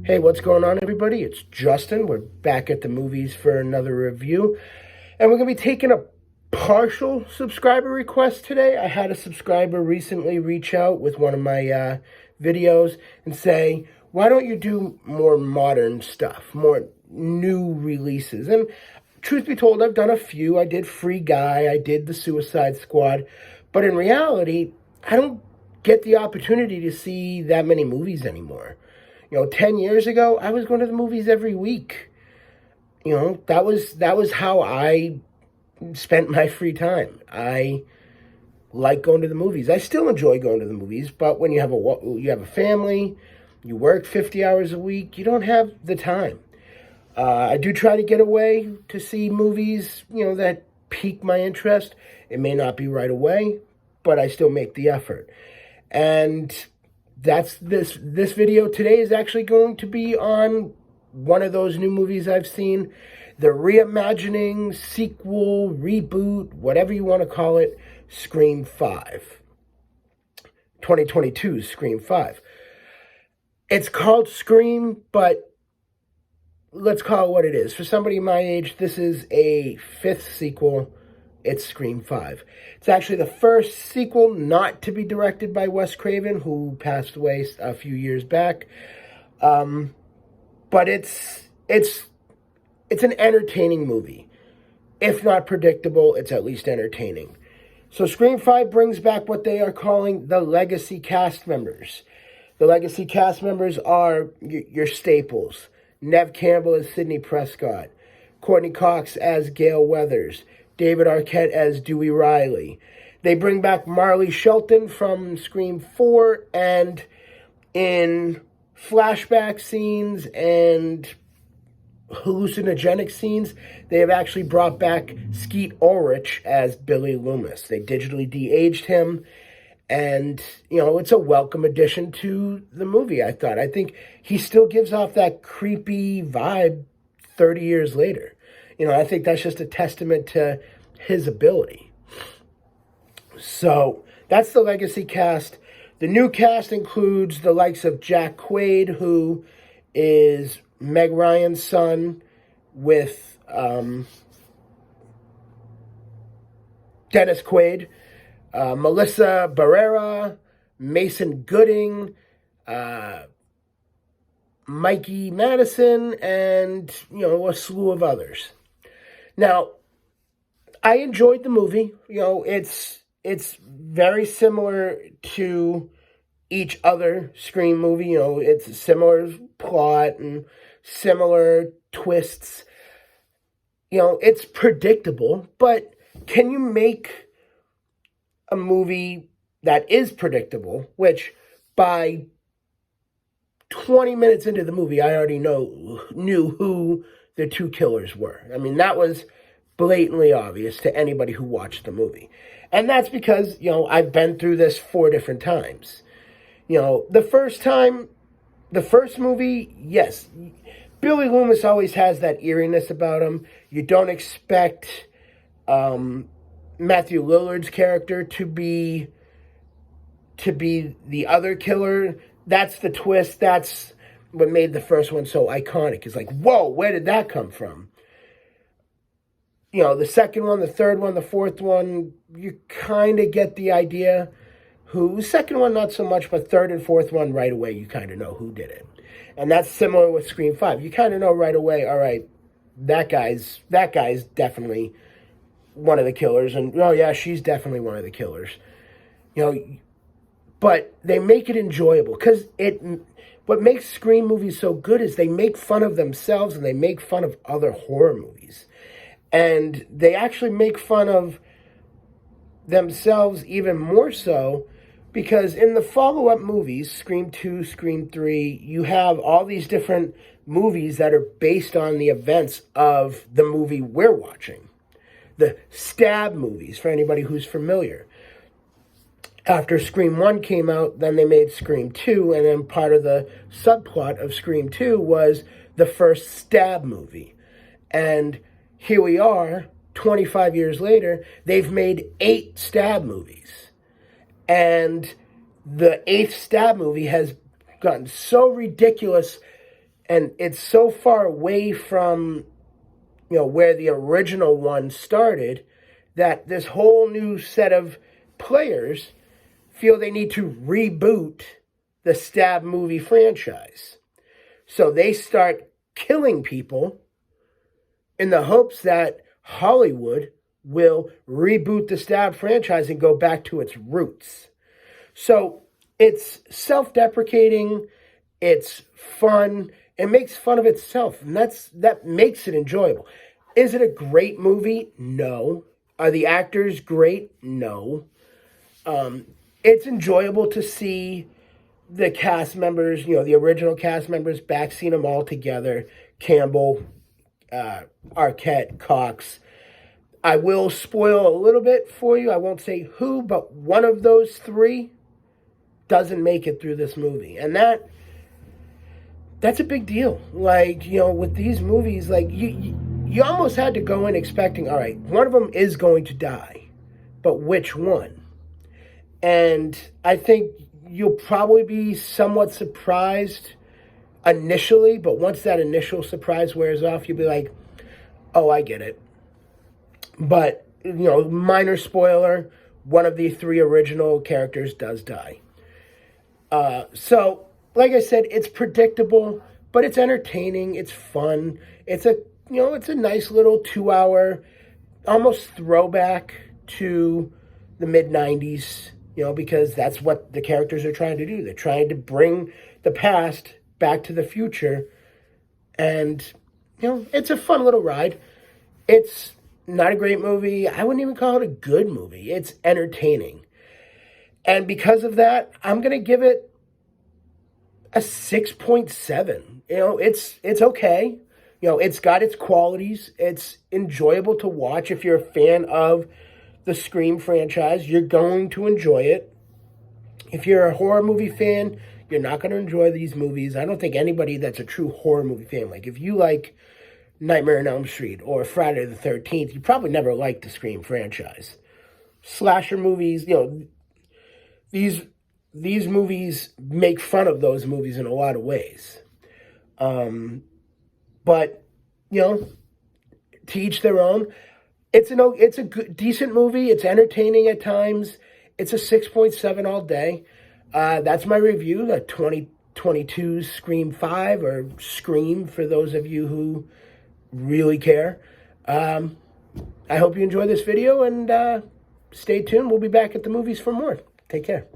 Hey, what's going on, everybody? It's Justin. We're back at the movies for another review. And we're going to be taking a partial subscriber request today. I had a subscriber recently reach out with one of my videos and say, why don't you do more modern stuff, more new releases? And truth be told, I've done a few. I did Free Guy, I did The Suicide Squad. But in reality, I don't get the opportunity to see that many movies anymore. 10 years ago, I was going to the movies every week. That was how I spent my free time. I like going to the movies. I still enjoy going to the movies, but when you have a family, you work 50 hours a week, you don't have the time. I do try to get away to see movies, that pique my interest. It may not be right away, but I still make the effort. And that's this video today is actually going to be on one of those new movies I've seen, the reimagining, sequel, reboot, whatever you want to call it, Scream 5. 2022's Scream 5. It's called Scream, but let's call it what it is. For somebody my age, this is a fifth sequel. It's Scream 5. It's actually the first sequel not to be directed by Wes Craven, who passed away a few years back. But it's an entertaining movie. If not predictable, it's at least entertaining. So Scream 5 brings back what they are calling the legacy cast members. The legacy cast members are your staples. Neve Campbell as Sidney Prescott. Courtney Cox as Gale Weathers. David Arquette as Dewey Riley. They bring back Marley Shelton from Scream 4, and in flashback scenes and hallucinogenic scenes, they have actually brought back Skeet Ulrich as Billy Loomis. They digitally de-aged him, and, it's a welcome addition to the movie, I thought. I think he still gives off that creepy vibe 30 years later. I think that's just a testament to his ability. So that's the legacy cast. The new cast includes the likes of Jack Quaid, who is Meg Ryan's son, with Dennis Quaid, Melissa Barrera, Mason Gooding, Mikey Madison, and, a slew of others. Now, I enjoyed the movie. It's very similar to each other Scream movie. It's a similar plot and similar twists. It's predictable, but can you make a movie that is predictable, which by 20 minutes into the movie, I already knew who the two killers were. I mean, that was blatantly obvious to anybody who watched the movie. And that's because, I've been through this 4 different times. The first movie, yes, Billy Loomis always has that eeriness about him. You don't expect Matthew Lillard's character to be the other killer. That's the twist. That's what made the first one so iconic. It's like, whoa, where did that come from? The second one, the third one, the fourth one, you kind of get the idea who. Second one, not so much, but third and fourth one, right away, you kind of know who did it. And that's similar with Scream 5. You kind of know right away, all right, that guy's definitely one of the killers. And, oh, yeah, she's definitely one of the killers. But they make it enjoyable because what makes Scream movies so good is they make fun of themselves and they make fun of other horror movies. And they actually make fun of themselves even more so because in the follow-up movies, Scream 2, Scream 3, you have all these different movies that are based on the events of the movie we're watching. The Stab movies, for anybody who's familiar. After Scream 1 came out, then they made Scream 2, and then part of the subplot of Scream 2 was the first Stab movie. And here we are, 25 years later, they've made 8 Stab movies. And the 8th Stab movie has gotten so ridiculous And it's so far away from, where the original one started, that this whole new set of players feel they need to reboot the Stab movie franchise. So they start killing people in the hopes that Hollywood will reboot the Stab franchise and go back to its roots. So it's self-deprecating, it's fun, it makes fun of itself, and that makes it enjoyable. Is it a great movie? No. Are the actors great? No. It's enjoyable to see the cast members, the original cast members, back, seeing them all together. Campbell, Arquette, Cox. I will spoil a little bit for you. I won't say who, but one of those three doesn't make it through this movie. And that's a big deal. Like, with these movies, like, you almost had to go in expecting, all right, one of them is going to die, but which one? And I think you'll probably be somewhat surprised initially, but once that initial surprise wears off, you'll be like, oh, I get it. But, minor spoiler, one of the three original characters does die. So, like I said, it's predictable, but it's entertaining, it's fun. It's a nice little 2-hour, almost throwback to the mid-90s, because that's what the characters are trying to do. They're trying to bring the past back to the future. And, it's a fun little ride. It's not a great movie. I wouldn't even call it a good movie. It's entertaining. And because of that, I'm going to give it a 6.7. It's okay. It's got its qualities. It's enjoyable to watch. If you're a fan of the Scream franchise, you're going to enjoy it. If you're a horror movie fan, you're not going to enjoy these movies. I don't think anybody that's a true horror movie fan, like if you like Nightmare on Elm Street or Friday the 13th, you probably never liked the Scream franchise. Slasher movies, these movies make fun of those movies in a lot of ways. But, to each their own. It's a good, decent movie. It's entertaining at times. It's a 6.7 all day. That's my review, the 2022 Scream 5, or Scream for those of you who really care. I hope you enjoy this video, and stay tuned. We'll be back at the movies for more. Take care.